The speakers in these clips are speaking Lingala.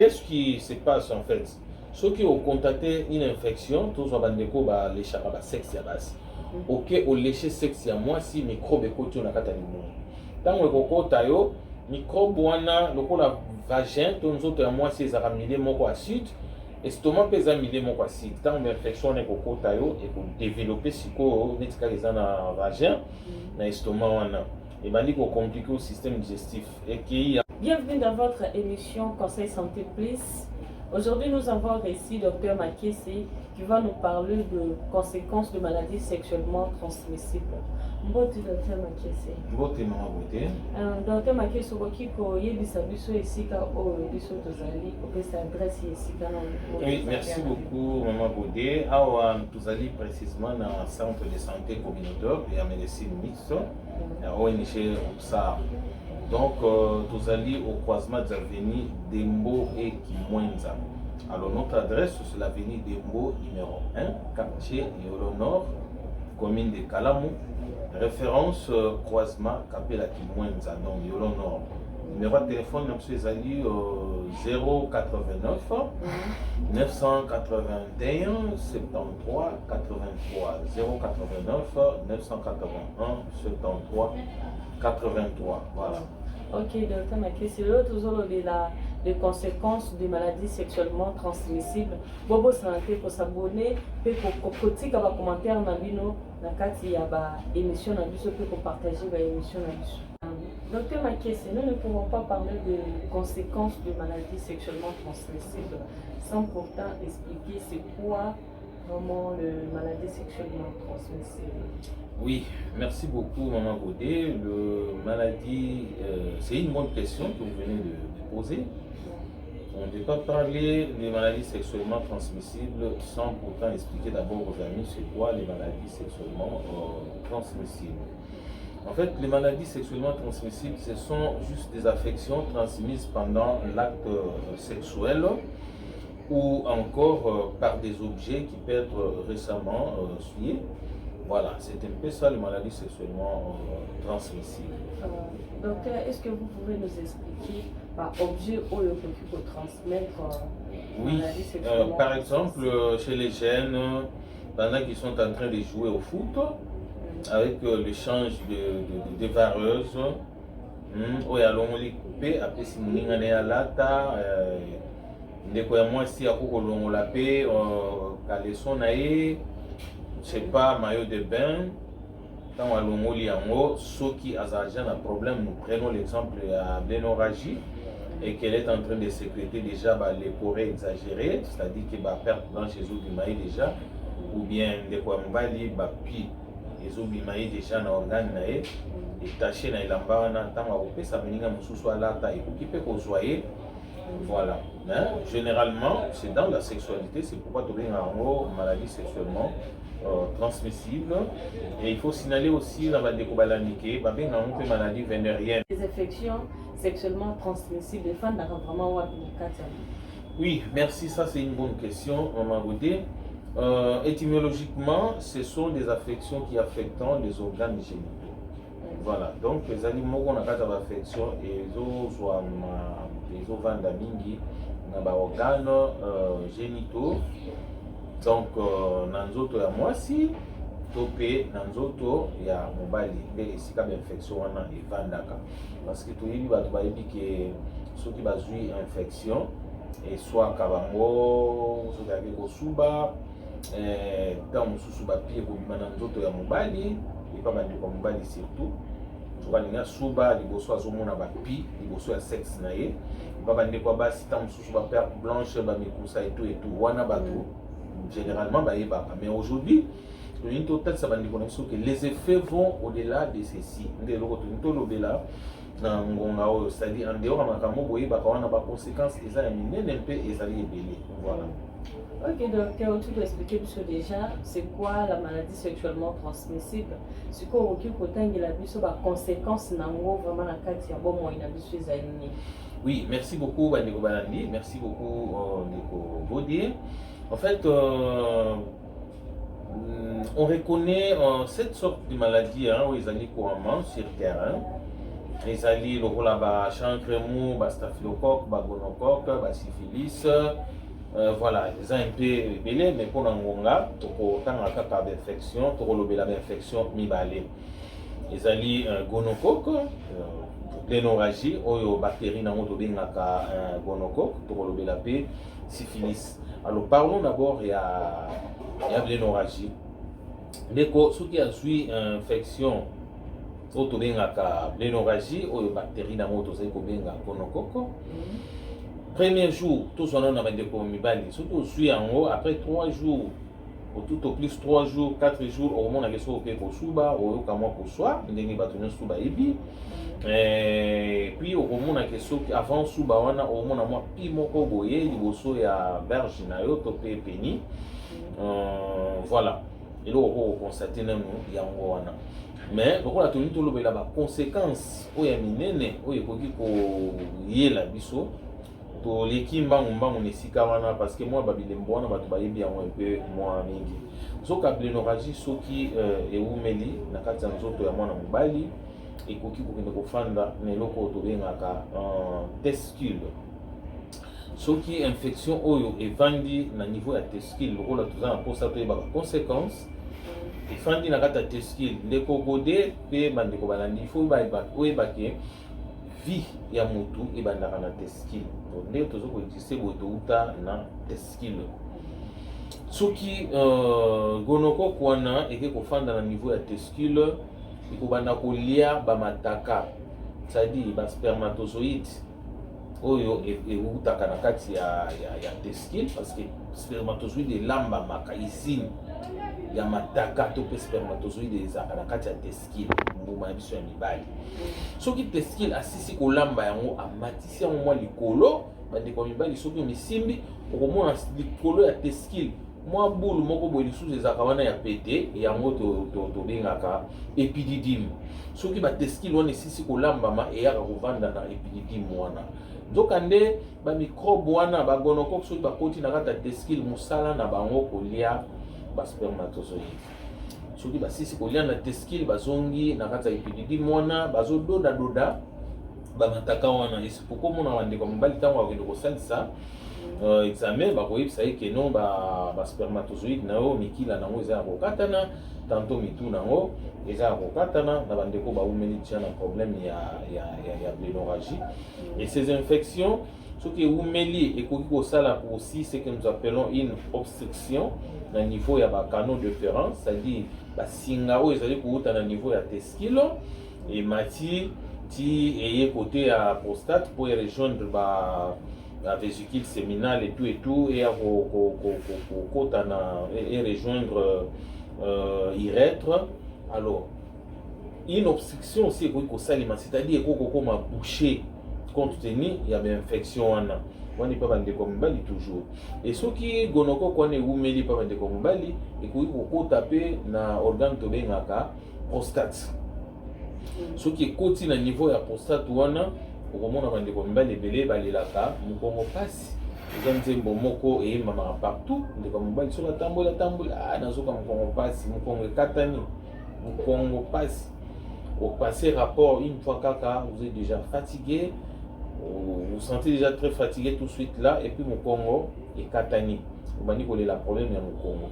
Qu'est-ce qui se passe en fait? Ceux qui ont contacté une infection, tous ont les charabas sexe à base. Ok, au léché sexe à moi si microbe écoute on a catalimo. Tant que koko tayo microbe wana lokola vagin, tous autres à moi si ça milé mon acide, estomac pesa milé mon acide. Tant que infection est koko tayo et pour développer psycho netika les na vagin, na estomac wana. Et ben dit qu'on complique au système digestif et qui. Bienvenue dans votre émission Conseil Santé Plus. Aujourd'hui, nous avons ici Dr Makiese qui va nous parler de conséquences de maladies sexuellement transmissibles. Bonjour Dr Makiese. Dr Makiese, oui, merci beaucoup Maman Bodé. Alors, nous allons précisément dans le centre de santé communautaire et à médecine mixte, à ONG OPSA. Donc, nous allons au croisement de l'avenue Dembo et Kimwenza. Alors, notre adresse, c'est l'avenue Dembo numéro 1, quartier Yolo Nord, commune de Kalamou. Référence croisement Kapela Kimwenza, donc Yolo Nord. Numéro de téléphone, M. Zali 089 981 73 83 089 981 73 83. Voilà. Ok, docteur Makiese, là, toujours les conséquences des maladies sexuellement transmissibles. Bobo santé pour s'abonner, pour critiquer les commentaires dans la carte, il y a une émission dans le pour partager l'émission dans le docteur Makiese, nous ne pouvons pas parler des conséquences des maladies sexuellement transmissibles sans pourtant expliquer c'est quoi vraiment les maladies sexuellement transmissibles. Oui, merci beaucoup Maman Godé. Le maladie, c'est une bonne question que vous venez de poser. On ne peut pas parler des maladies sexuellement transmissibles sans pourtant expliquer d'abord aux amis c'est quoi les maladies sexuellement transmissibles. En fait, les maladies sexuellement transmissibles, ce sont juste des affections transmises pendant l'acte sexuel ou encore par des objets qui peuvent être récemment souillés. Voilà, c'est un peu ça les maladies sexuellement transmissibles. Docteur, est-ce que vous pouvez nous expliquer par objet ou le peut transmettre oui, par exemple, chez les jeunes, pendant qu'ils sont en train de jouer au foot, avec l'échange de vareuses, où il y a l'onglet coupé, après si vous avez un lata, ndeko ya mwasi ya kokolongola pe kaleson na ye, je sais pas, maillot de bain, tant à l'ongoli yango, ceux qui ont un problème, nous prenons l'exemple à l'énorragie et qu'elle est en train de sécréter déjà les porées exagérées, c'est-à-dire que perte blanche et du maïs déjà, ou bien des quoi mbali pi les obimaïs déjà dans organe naé et taché na ilamba na tant à opé ça meninga mususu alata et qui peut causer. Voilà. Mais généralement, c'est dans la sexualité, c'est pourquoi tu as une maladie sexuellement transmissible. Et il faut signaler aussi la maladie une maladie vénérienne. Les infections sexuellement transmissibles, les femmes n'ont vraiment pas. Oui, merci, ça c'est une bonne question, Maman Godé. Étymologiquement, ce sont des affections qui affectent les organes génitaux. Voilà, donc les animaux qu'on a des affections et les os vandamingi na organes génitaux. Donc nanzoto ya mwasi topé nanzoto ya mobali nde esika infection wana evandaka parce que toyebi bato bayebi ke soki bazwi infection eswaka bango soki ake kosuba ntango mosusu bapie kobima na nzoto ya mobali epa bandeko ya mobali surtout balinga suba liboso azomona bapi liboso ya sexe na ye epa bandeko ya basi ntango mosusu baperte blanche bamikusa etu wana bato généralement mais aujourd'hui que les effets vont au-delà de ceci c'est-à-dire en dehors de conséquences voilà. Ok, docteur, tu peux expliquer déjà c'est quoi la maladie sexuellement transmissible. C'est quoi la conséquence vraiment la carte oui, merci beaucoup Bandeko Balandi, merci beaucoup Ndeko Bodé. En fait, on reconnaît cette sorte de maladie où ils allaient couramment sur terrain. ezali lokola ba chancre mou, ba staphylocoque, ba gonocoque, ba syphilis. Voilà, eza un peu ebele, mais mpona ngonga tokotanga kaka bainfection, tokolobela bainfection mibale. Ezali gonocoque, l'hémorragie, oyo bactérie nango tobengaka gonocoque, tokolobela pe syphilis. Alors parlons d'abord il y a l'hémorragie. Ndeko soki azwi infection oyo tobengaka l'hémorragie, oyo bactérie nango tozali kobenga gonocoque. Premier jour, tout son nom a été commis, surtout suis en haut, après 3 jours, ou tout au plus 3 jours, 4 jours, au moment où on a fait au Souba, au Kama pour soi, on a fait Souba Ibi. Et puis au moment où on a fait avant Souba, on a au moment où on a fait Moko Boye, il y a Berge Nayo, Topé Peni. Voilà. Et là, on a constaté que il y a un wana. Mais on a tenu tout le la conséquence, où il y a minene, où il y a la biso. To leki mbangu nesika wana parce que moi babilembo wana bato bayebi yango un peu moi mingi soka l'hémorragie soki eumeli na kati ya nzoto ya mwana mobali ekoki kokende kofanda na eloko oyo tobengaka testicule. Soki infection oyo evandi na niveau ya testicule lokola toza na mposa toyebaka conséquence efandi na kati ya testicule ndeko kode mpe bandeko balandi ifo oyebake vie ya mutu ebandaka na testicule. Nde tozo ko existe botouta na testicule. Soki gonocoque wana eke kofanda na niveau ya testicule ekobanda kolia bamataka, c'est-à-dire ba spermatozoïde oyo eutaka na kati ya testicule parce que spermatozoïde elamba maka isine ya mataka to pe spermatozoïde ezaka na kati ya testicule mbuma ya biso ya mibali. Soki testicule asisi kolamba yango amatisi yango mwa likolo bandeko mibali soki misimbi okomona likolo ya testicule mwa bulu moko boye lisusu ezaka wana ya pete yango tobengaka épididyme. Soki batesticule wana esisi kolambama eyaka kovanda na épididyme wana. Nzoka nde bamicrobe wana bagonocoque soki bakoti na kati ya testicule mosala na bango kolia baspermatozoïde. Soki basisi kolia na testicule bazongi na kati ya épididyme wana bazododa bamataka wana esipoko mona bandeko mobali ntango akende kosalisa examen bakoyebisa ye keno baspermatozoïde na yo mikila nango eza ya kokatana tanto mitu nango eza ya kokatana na bandeko baumeli tia na problème ya l'hémorragie. Et ces infections soki eumeli ekoki kosala aussi ce que nous appelons une obstruction na niveau ya bacanaux de Ferrand, c'est-à-dire basinga oyo ezali kouta na niveau ya testicule et mati ti eye côté ya prostate pour rejoindre la vésicule séminale et tout et rejoindre urètre. Alors une obstruction aussi ekoki kosalema, c'est-à-dire ekoki ma boucher compte tenu ya infection wana wani pa bandeko mobali toujours. Et soki gonocoque wana eumeli pa bandeko mobali ekoki kokota pe na organe tobengaka prostate. Soki ekoti na niveau ya prostate wana okomona bandeko mibali ebele balelaka mokongo pasi eza nzembo moko eyembamaka partout. Ndeko mobali soki atambola nazoka mokongo pasi, mokongo ekatani, mokongo pasi. Au passer rapport une fois kaka vous êtes déjà fatigué, vous sentez déjà très fatigué tout de suite là et puis mokongo ekatani obandi kolela problème ya mokongo.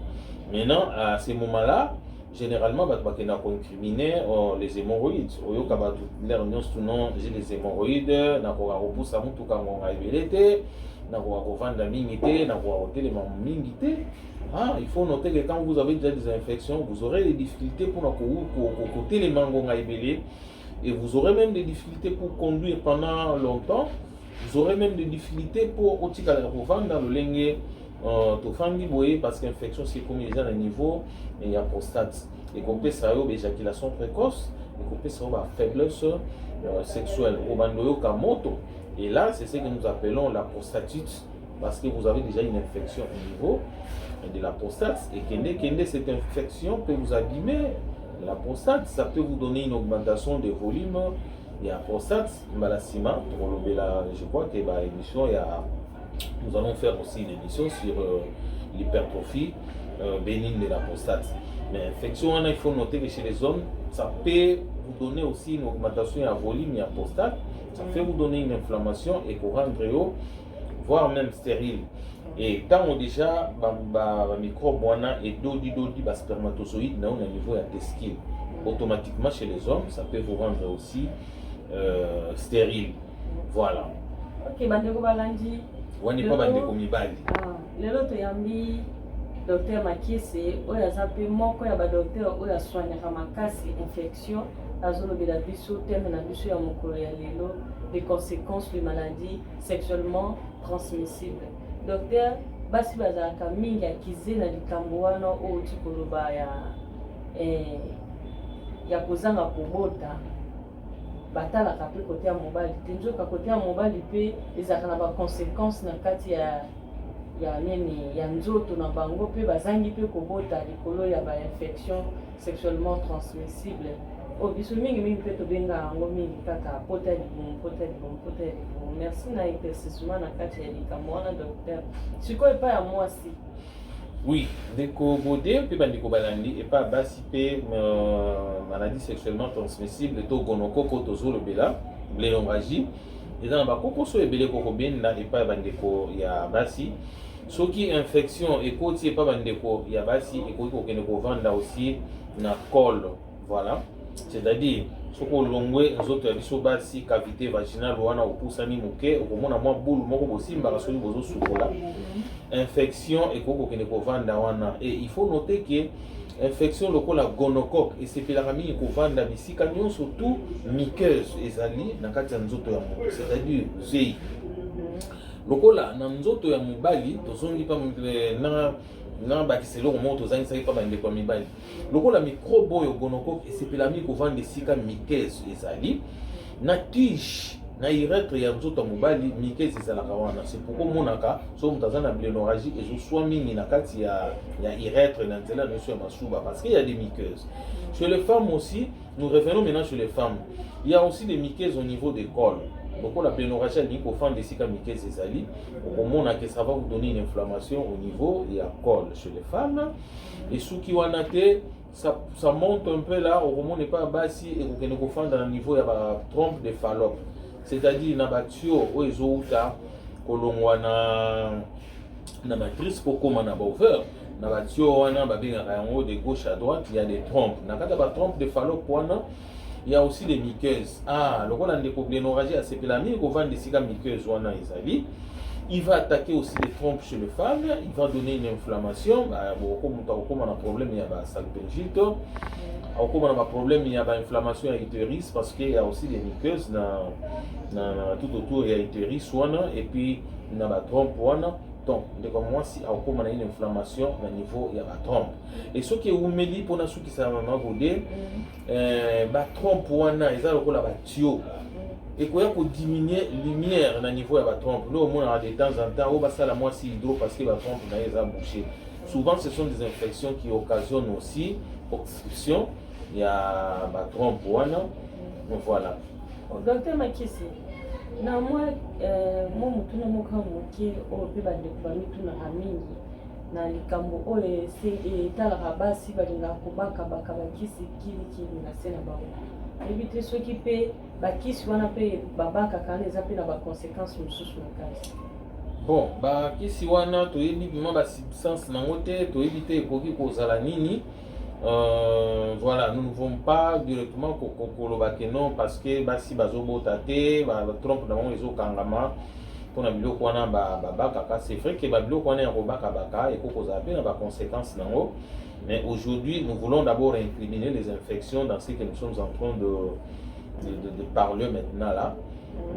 Maintenant à ce moment là généralement bato bakenda koincriminer les hémorroïdes oyoka bato l'air nyonso tunon j'ai les hémorroïdes nakoka kopusa mutuka ngonga ebele te nakoka kovanda mingi te nakoka kotelema mingi te. Il faut noter que quand vous avez déjà des infections vous aurez des difficultés pour kotelema ngonga ebele et vous aurez même des difficultés pour conduire pendant longtemps. Vous aurez même des difficultés pour otikala kovanda lolenge tofandi boye parce qu'infection c'est comme déjà à niveau et il y a prostate et qu'on peut ça éjaculation précoce et qu'on peut ça faiblesse sexuelle au bandoyo kamoto. Et là c'est ce que nous appelons la prostatite parce que vous avez déjà une infection au niveau de la prostate et que cette infection peut vous abîmer la prostate. Ça peut vous donner une augmentation de volume et la prostate malasima. Je crois que l'émission nous allons faire aussi une émission sur l'hypertrophie bénigne de la prostate. Mais infection, il faut noter que chez les hommes, ça peut vous donner aussi une augmentation à volume et à prostate. Ça peut vous donner une inflammation et pour rendre haut, voire même stérile. Et tant déjà, microbe et dodi spermatozoïde au niveau de testicule. Automatiquement chez les hommes, ça peut vous rendre aussi stérile. Voilà. Ok, bandeko balandi. Wani pas bandeko mibali. Lelo toyambi docteur Makisi oyo aza pe moko ya ba docteur oyo aswanyaka makasi infection azolobela biso teme na biso ya mokolo ya lelo les conséquences de maladies sexuellement transmissibles. Docteur basi bazalaka mingi akize na likambo wana oyo tikoloba ya kozanga kobota batalaka pe kote ya mobali te nzoka kote ya mobali pe ezalaka na baconséquence na kati ya nini ya nzoto na bango pe bazangi pe kobota likolo ya bainfection sexuellement transmissible oyo biso mingi mpe tobenga yango mingi kaka pota ya libumu. Merci na éclaircissement na kati ya likambo wana docteur sikoyo epai ya mwasi. Oui, ndeko bode pe bandeko balandi epa basi pe maladie sexuellement transmissible to gonokoko tozolobela blénorragie eza na bakokoso ebele koko benda epa bandeko ya basi soki infection ekoti epa bandeko ya basi ekoki kokende kovanda aussi na col. Voilà, c'est-à-dire soki olongwe nzoto ya biso basi cavité vaginale wana opusani moke okomona mwa boule moko bosimbaka soki bozosukola infection ekoki kokende kovanda wana. Et il faut noter que infection lokola gonocoque esepelaka mingi kovanda bisika nyonso tout muqueuse ezali na kati ya nzoto ya moto, c'est-à-dire zei lokola na nzoto ya mobali tozongi pa na bakiselo mo tozangisaki pa bandeko ya mibali lokola microbe oyo gonocoque esepela mingi kovanda esika muqueuse ezali na tige na urètre ya nzoto ya mobali muqueuse ezalaka wana. C'est pourquoi monaka so moto aza na blénorragie ezoswa mingi na kati ya urètre na nzela nyonso ya masuba parce qu'il y a des muqueuses. Chez les femmes aussi, nous revenons maintenant chez les femmes, il y a aussi des muqueuses au niveau des cols. Donc la blénorragie elle dit qu'au fond des sika muqueuses ezali okomona que ça va vous donner une inflammation au niveau ya col chez les femmes. Et suki wana te ça monte un peu là au n'est pas basi et vous keneko fanda na niveau ya ba trompe de Fallope, c'est-à-dire na batio o ezouta kolongwa na matrice pokoma na boveur na batio wana babengaka yango de gauche à droite, il y a des trompes na kata ba trompe de Fallope wana il y a aussi des muqueuses. Lokola ndeko blénorragie asepela mingi kovanda esika muqueuse wana ezali, il va attaquer aussi les trompes chez les femmes, il va donner une inflammation, comme on a un problème il y a ba salpingite, comme on a un problème il y a ba inflammation à l'utérus parce qu'il y a aussi des muqueuses tout autour il y a l'utérus et puis il y a ba trompe wana. Donc, comme moi, si on a une inflammation au niveau il y a la trompe. Et ce qui est oumeli pour ceux qui savent la trompe wana ils ont la tuyau. Et quand on diminuer lumière au niveau de la trompe, nous on a de temps en temps on va ça la moitié hydro parce que la trompe n'a pas bouché. Souvent ce sont des infections qui occasionnent aussi obstruction. Il y a la trompe wana. Voilà. Docteur Makisi. Na moi mutuna moka moke oyo mpe bandeko bamitunaka mingi na likambo oyo etalaka basi balingaka kobakabaka bakisi kilikili na se na bango yebi te soki mpe bakisi wana mpe babakaka wana eza mpe na baconséquence mosusu na kasi. Bon bakisi wana toyebi bima basubstance nango te toyebi te ekoki kozala nini. Voilà, nous ne pouvons pas directement koloba non parce que basi bazobota te ba trompe na ezo kangama pona biloko wana babakaka. C'est vrai que biloko wana ya kobaka et kokozala pe na ba conséquences nango, mais aujourd'hui nous voulons d'abord incriminer les infections dans ce que nous sommes en train de parler maintenant là.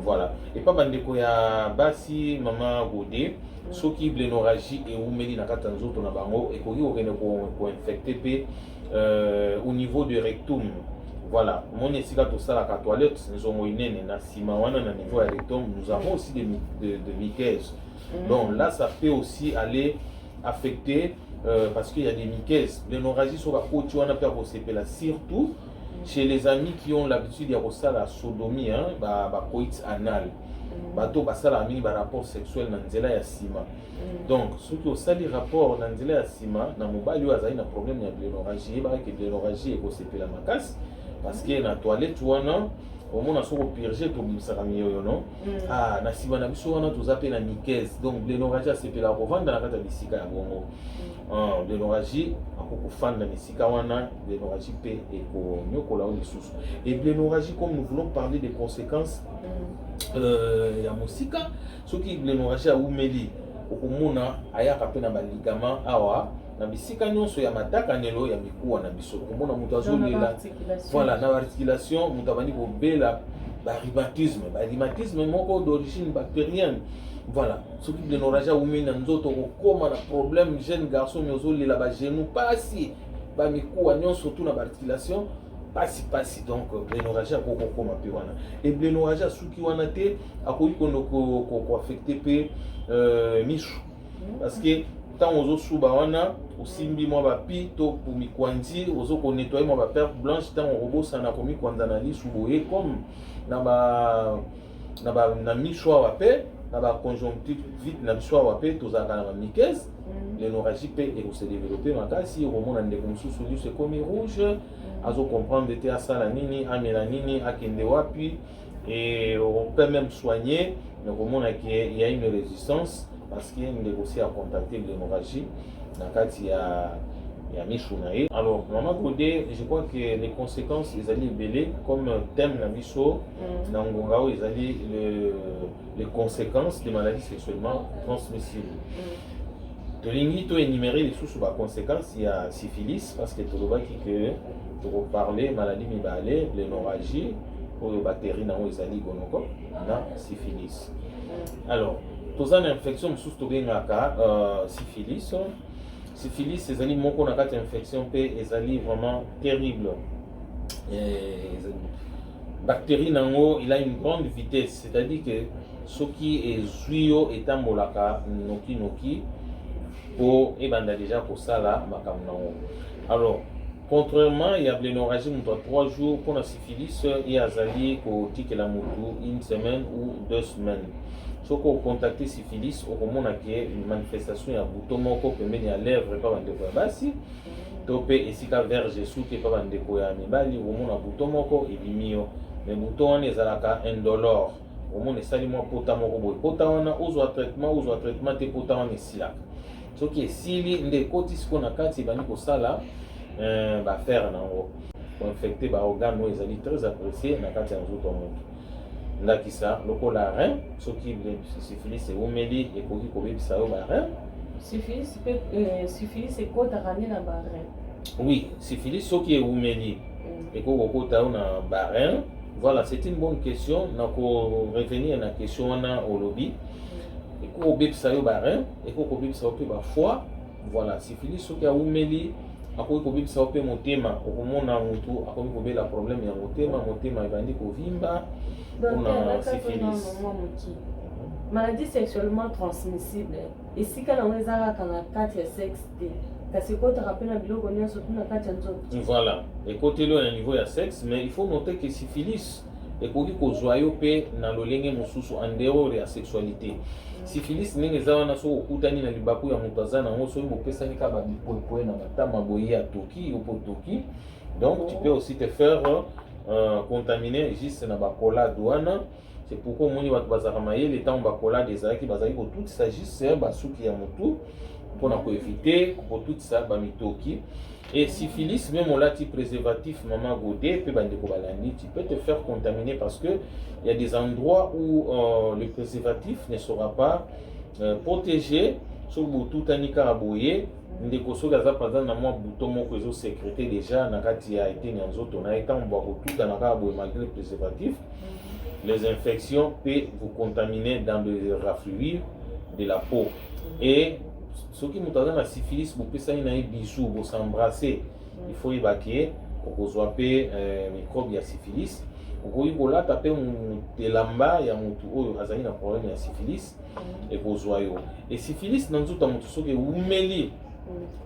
Voilà, et pas bandeko ya basi mama Godé soki blénorragie et oumeli na kata nzoto na bango ekoki kokende ko infecter pe au niveau du rectum. Voilà, mon esika to sala ka toilette nzongo inene na sima wana na niveau du rectum, nous avons aussi des muqueuses. Donc là ça peut aussi aller affecter parce qu'il y a des muqueuses. Blénorragie sur la côte wana peut avoir surtout chez les amis qui ont l'habitude de faire la sodomie, coït anal. bato basala mingi ba rapport sexuel na nzela ya sima. Donc soki osali rapport na nzela ya sima na mobali oyo azali na problème ya blénorragie, yebaka ke blénorragie ekosepela makasi parce que na toilette wana omona soko purger tobimisaka miyoyo no na nsima na biso wana toza mpe na nikese, donc blénorragie asepelaka kovanda na kati ya bisika ya bongo. Blénorragie akokofanda na esika wana, blénorragie mpe ekonyokola oyo lisusu. Et blénorragie, comme nous voulons parler des conséquences ya mosika, soki blénorragie aumeli okomona ayaka mpe na baligament awa na bisika nyonso ya matakanelo ya mikuwa na biso, okomona moto azolela voilà na articulation, moto abandi kobela rhumatisme moko d'origine bactérienne. Voilà, soki blénorragie aumeli na nzoto okokoma na problème, jeune garçon mais ozolela bagenou pasi bamikuwa nyonso tu na baarticulation pasi, donc blénorragie akokokoma mpe wana. Et blénorragie asuki wana te akoki koaffecte mpe mishu, parce que ntango ozosuba wana osimbi mwa bapi to mikwandi ozokonettoye mwa baperte blanche, ntango okobosana komikwanza na lisu boye comme na mishu awa mpe na baconjonctivite na biso awa mpe tozalaka na bamikese. Blénorragie mpe ekose développer makasi, okomona ndeko mosusu liso ekomi rouge, azocomprendre te asala nini, amela nini, akende wapi, et on peut même soigner, mais okomona qu'il y a une résistance parce que ndeko si a contacté blénorragie na kati ya mishu na ye. Alors Maman Godé, je crois que les conséquences ezali ebele comme thème na biso na ngonga oyo ezali les conséquences des maladies sexuellement transmissibles. Tolingi to énumérer les sous ba conséquences il y a syphilis parce que tolobaki que to parler maladie mibale, blénorragie oyo bactérie na oyo ezali gonoko na syphilis. Alors toza na infection mosusu tobengaka syphilis. Syphilis ezali moko na kati infection pe ezali vraiment terrible. Bactérie nango il a une grande vitesse, c'est-à-dire que soki ezuyo etambolaka noki po ebanda déjà kosala makambo nango. Alors contrairement il y a blénorragie moto 3 jours, pour la syphilis il y a zali kotikela motu une semaine ou 2 semaines. Soko contacter syphilis okomona ke manifestation ya buto moko pembeni ya lèvre pa bandeko ya basi to pe esika verge suki pa bandeko ya mibali, okomona buto moko ebimi yo, mais buto wana ezalaka indolore, okomona esali mwa pota moko boye, pota wana ozwa traitement te pota wana esilaka, soki esili nde ekoti siko na kati ebandi kosala bafere nango koinfecte baorgane oyo ezali très apprécié na kati ya nzoto ya moto. Ndakisa lokola rein, soki syphilis eumeli ekoki kobebisa yo ba rein. Syphilis ekotaka nde na ba rein. Oui, syphilis soki eumeli ekoki kokota yo na ba rein. Voilà, c'est une bonne question. Nako revenir na question wana olobi. Ekoki kobebisa yo ba rein, ekoki kobebisa yo pe ba foie. Voilà, syphilis soki eumeli akoki kobebisa yo pe motema, okomona mutu akoki kobela problème ya motema ebandi kovimba. Donc, maladie sexuellement transmissible. Et si on est à la sexe, parce que tu rappelles un bilot qu'on a surtout dans la voilà. Et côté là, au niveau de sexe, mais il faut noter que syphilis est connu qu'au joyau pe dans le linge mususu en dehors de la sexualité. Syphilis n'est pas un asso okutani na libaku ya mutaza na ngoso mo pesa ni ka ba bipoe na matama boye ya toki ou pour toki. Donc tu peux aussi te faire contaminé juste na bakola douane. C'est pourquoi moni watu bazaramaye les temps bakola des aki bazaki ko tout ça juste basuki ya motu pour na ko éviter pour tout ça ba mitoki. Et syphilis même on l'a dit préservatif Maman Godé peut bande ko balandi, tu peux te faire contaminer parce que il y a des endroits où le préservatif ne sera pas protégé sur botu tanika aboye. Ndeko soki aza par na mwa bouton moko ezo sécréter déjà na kati ya été na nzoto na etant mbo kotuta na ka boye malgré le préservatif. Les infections peuvent vous contaminer dans le raffluir de la peau. Et ceux qui ont la syphilis, vous pouvez s'envoyer bisous, vous s'embrasser. Il faut évacuer pour que vous ayez microbe de syphilis. Vous pouvez taper un lamba, il y a un problème de syphilis et vous ayez. Et syphilis, dans tout le monde, ce qui est oumeli.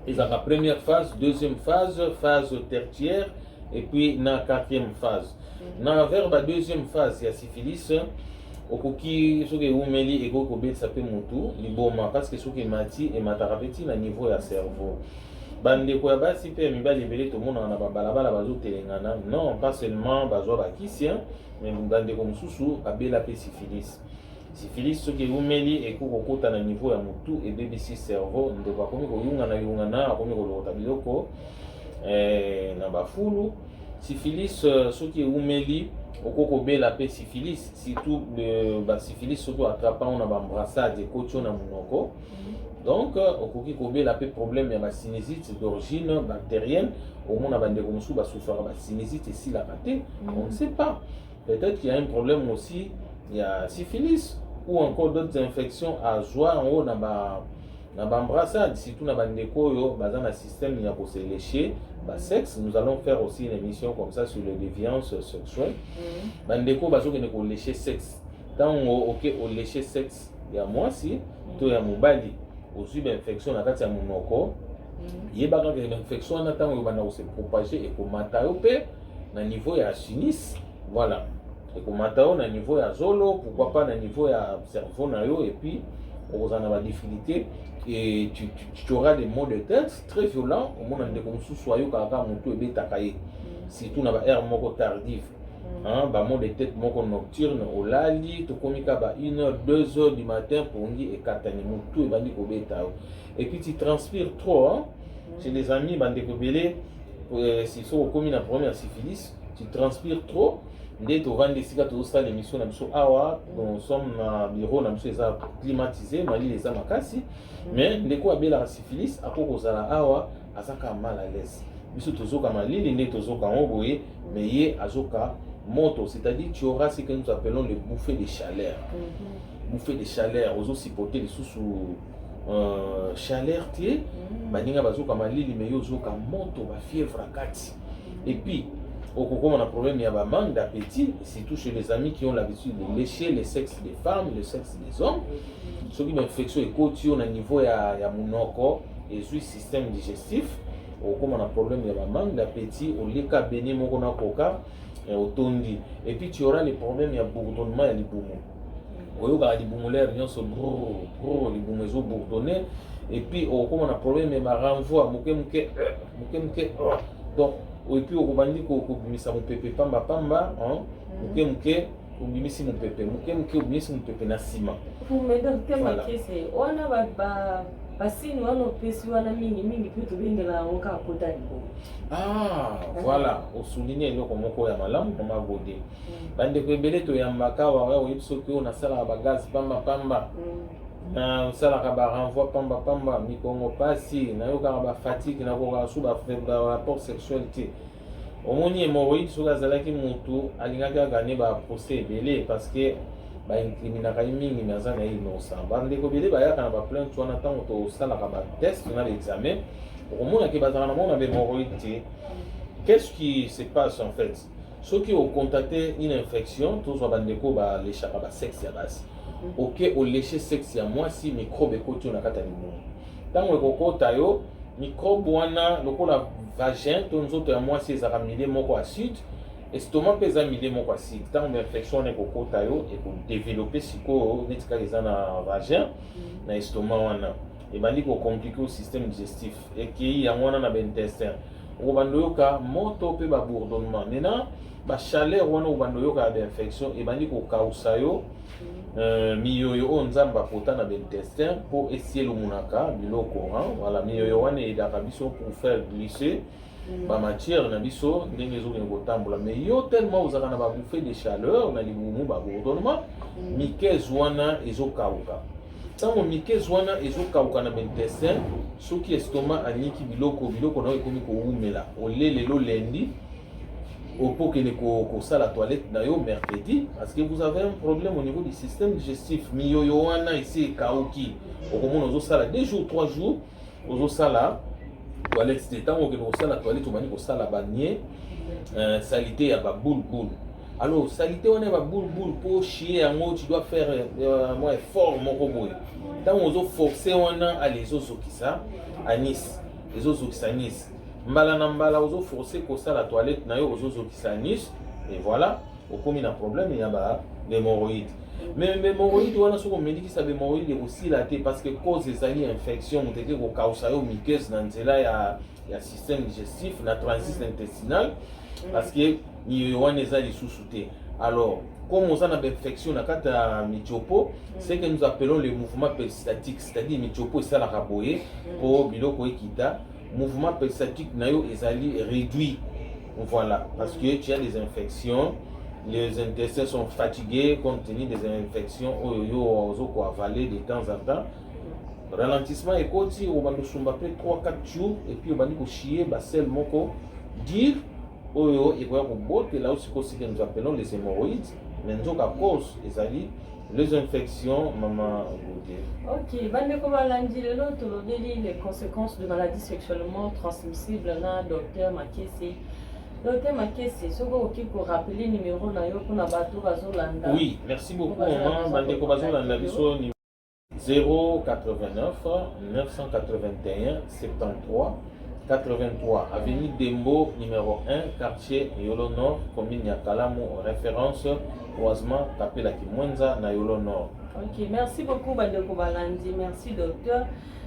C'est la première phase, deuxième phase, phase tertiaire et puis la quatrième phase. Dans la deuxième phase, il y a syphilis. okoki soki eumeli ekoki kobetisa mpe motu liboma parce que soki emati emataka peti na niveau ya cerveau. Bandeko ya basi mpe ya mibali ebele tomonaka na babalabala bazotelengana, non pas seulement bazwa bakisi, mais bandeko mosusu babela mpe syphilis. Syphilis soki eumeli ekoki kokota na niveau ya motu ebebisi cerveau, ndeko akomi koyungana akomi kolokota biloko na bafulu. Syphilis soki eumeli okoki kobela mpe syphilis, surtout basyphilis soki atrapa na bambrassade ekoti na monoko. Donc okoki kobela mpe problème ya basinusite d'origine bactérienne, omona bandeko mosusu basouffraka basinusite esilaka te, on ne sait pas. Peut-être qu'il y a un problème aussi, il y a syphilis ou encore d'autres infections à joie en haut na bambrassade, surtout na bandeko oyo baza na système ya kose lécher sexe. Nous allons faire aussi une émission comme ça sur les déviances sexuelles. Bandeko bazokende ko lécher sexe. Tango ok o lécher sexe ya mwasi to ya mobali ozwi infection na kati ya monoko. Yebaka ke infection na tango bana ko se propager ekomata yo pe na niveau ya sinus. Voilà. Ekomata yo na niveau ya zolo, pourquoi pas na niveau ya cerveau na yo, et puis on a la difficulté et tu auras des maux de tête très violents. Au moins on est comme sous soyeux kaka moto ebe takaye. Surtout na ba air moko tardive. Ba maux de tête moko nocturne au lali to komika ba 1h 2h du matin pour ngi et katani moto ebandi ko beta. Et puis tu transpires trop chez les amis bande ko belé si so komi na première syphilis, tu transpires trop. Dès que tu vas décider de faire l'émission, nous sommes dans le bureau, nous sommes climatisés, nous les sommes mais dès que tu as la syphilis, à cause de la awa, à ça mal à l'aise. Nous sommes à l'île, nous sommes à Oboye, mais il y a moto, c'est-à-dire tu auras ce que nous appelons le bouffée de chaleur. Bouffée de chaleur, aux autres hypothèses, les sous chaleur, tu es, mais moto, fièvre à 4. Et puis, au Congo, on a un problème, il y a un manque d'appétit, surtout chez les amis qui ont l'habitude de lécher le sexe des femmes, le sexe des hommes. Ce qui est une infection est côté au niveau il y a monoko et le système digestif. Au Congo, on a un problème, il y a un manque d'appétit, au leka béni mokona koka et au tondi. Et puis tu auras les problèmes, il y a bourdonnement, il y a les boumons. Au yoga, il y a des boumons, il se brrr, les boumons sont bourdonnés. Et puis au Congo, on a un problème, il y a un renvoi, donc et puis au Rwanda ko bimisa mopepe pamba pamba muke obimisi mopepe muke obimisi mopepe na sima. Pour me donner ma question, on a basini wana pesi wana mingi plutôt bengela onka potani. Voilà, au souligner eloko moko ya malamu kama gode. Bande ko ebele to yambaka wa oyipso ko na sala ba gaz pamba. Na sala ka ba renvoi pamba mikongo pasi na yoka ba fatigue na ko ka suba rapport sexualité. Omoni hémorroïde sur la zalaki mutu alingaka gagner ba procès belé parce que ba incriminaka mingi naza na innocent. Bande ko belé ba ya kana ba plainte wana tango to sala ka ba test na l'examen. Omona ke bazana na mona hémorroïde. Qu'est-ce qui se passe en fait? Ceux qui ont contacté une infection, tous les bandeko ba les chaka ba sexe ya base. Ok, au lécher sexe ya moi si microbe ekoti na kata limu. Tango ekokota yo microbe wana lokola vagin to nzoto ya moi si ezaka milieu moko acide, estomac pesa milieu moko acide. Tango infection ekokota yo et pour développer siko netika eza na vagin na estomac wana. Ebandi ko compliquer au système digestif et qui ya wana na intestin. Obando yoka moto pe ba bourdonnement. Nena ba chaleur wana obando yoka ba infection ebandi ko kausa yo miyoyo o nzamba pota na intestin pour essayer le munaka biloko voilà miyoyo wana edaka biso pour faire glisser ba matière na biso ndenge zo ko tambola mais yo tellement uzaka na ba bouffée de chaleur na libumu ba bourdonnement mikez wana ezokauka. Tango mikez wana ezokauka na intestin soki estomac aniki biloko na ekomi ko umela olelelo lendi au que la toilette d'ailleurs mercredi parce que vous avez un problème au niveau du système digestif. Miyoyo wana ici kaoki. Au moment où ça 2 jours 3 jours aux sala toilette c'était temps que nous la toilette on mani ko sala banier salité ya ba boule. Alors salité on est ba boule pour chier en haut tu dois faire un effort moko boy. Tant on forcer on a aller zo sokisa à Nice. Les autres qui à Nice. Mbala na mbala ozo forcer ko ça la toilette na yo ozo ki sa niche et voilà au comme il a un problème il y a ba l'hémorroïde Mais hémorroïde wana soko médiki ça hémorroïde aussi là parce que cause des infection muteke ko kausa yo muqueuse na nzela ya système digestif na transit intestinal parce que ni wana eza lisusu te. Alors comme on a une infection na kata mitiopo, c'est que nous appelons le mouvement péristatique, c'est-à-dire mitiopo ça la raboyer pour biloko ekita, mouvement péristatique na yo ezali réduit. Voilà, parce que tu as des infections, les intestins sont fatigués compte tenu des infections au avaler de temps en temps. Ralentissement et côté on va nous sombaper 3-4 jours et puis on va nous chier basel moko dire oyo et quoi botte là aussi que nous appelons les hémorroïdes mais nous à cause les infections maman. Ok, bandeko balandi lelo tolobeli les conséquences de maladies sexuellement transmissibles na docteur Makesi. Docteur Makesi, ce que vous pouvez rappeler numéro na yo pour na bato bazolanda. Oui, merci beaucoup maman bandeko bazolanda biso 089 981 73 83 avenue Dembo numéro 1 quartier Yolo Nord commune Yakalamu référence croisement Kapela Kimwenza na Yolo Nord. Ok, merci beaucoup bandeko balandi, merci docteur.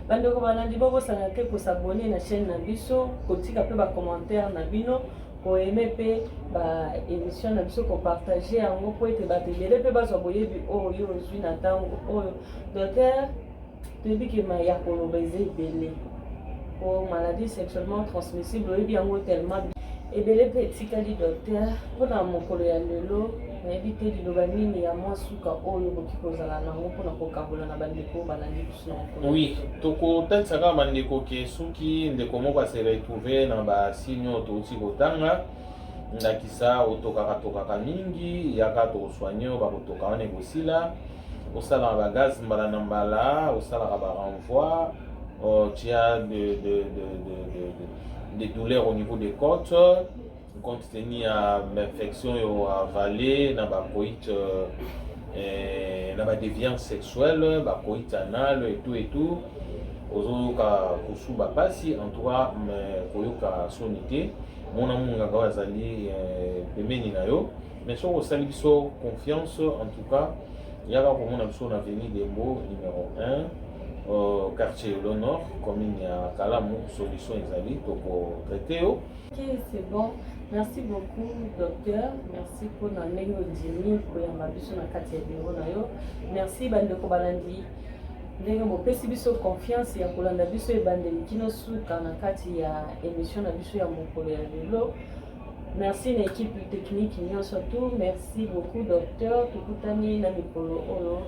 Bandeko balandi bobo sanate pour s'abonner na chaîne na biso, kotika pe ba commentaire na bino, ko aimer pe ba émission na biso ko partager yango po ete ba tebele pe ba soboye bi oyo ozwi na tango oyo. Docteur, depuis que ma ya koloba ezebele pour maladie sexuellement transmissible oyebi yango tellement ebele pe etikali docteur mpona mokolo ya lelo nayebi te liloba nini ya mwa suka oyo boki kozala nango mpona kokabola na bandeko balandi biso na mokolo. Oui, tokotanisaka bandeko ke soki ndeko moko ase retrouve na basigne oyo touti kotanga ndakisa otokaka mingi yaka tokosoigne oyo bakotoka wana ekosila osalaka bagaz mbala na mbala osalaka barenvoi. Tu as des douleurs au niveau des côtes, compte tenu à l'infection avalée, dans la coïte, dans la déviance sexuelle, la coïte anale et tout. Ozoka kusuba pasi en tout cas koyoka sonité. Mon amour ngaka azali pemeni na yo. Mais sur osali biso confiance en tout cas. Yaka pour mon amour na avenue Dembo numéro 1. Quartier Yolo Nord, commune ya Kalamu, solution ezali toko traité. Ok, c'est bon. Merci beaucoup docteur. Merci pour na ndenge odimi koyamba biso na kati ya bureau na yo. Merci bandeko balandi. Ndenge bopesi biso confiance ya kolanda biso ebandeli kino suka na kati ya émission na biso ya mokolo ya lelo. Merci à l'équipe technique, surtout. Merci beaucoup docteur. Tukutani na mikolo oyo.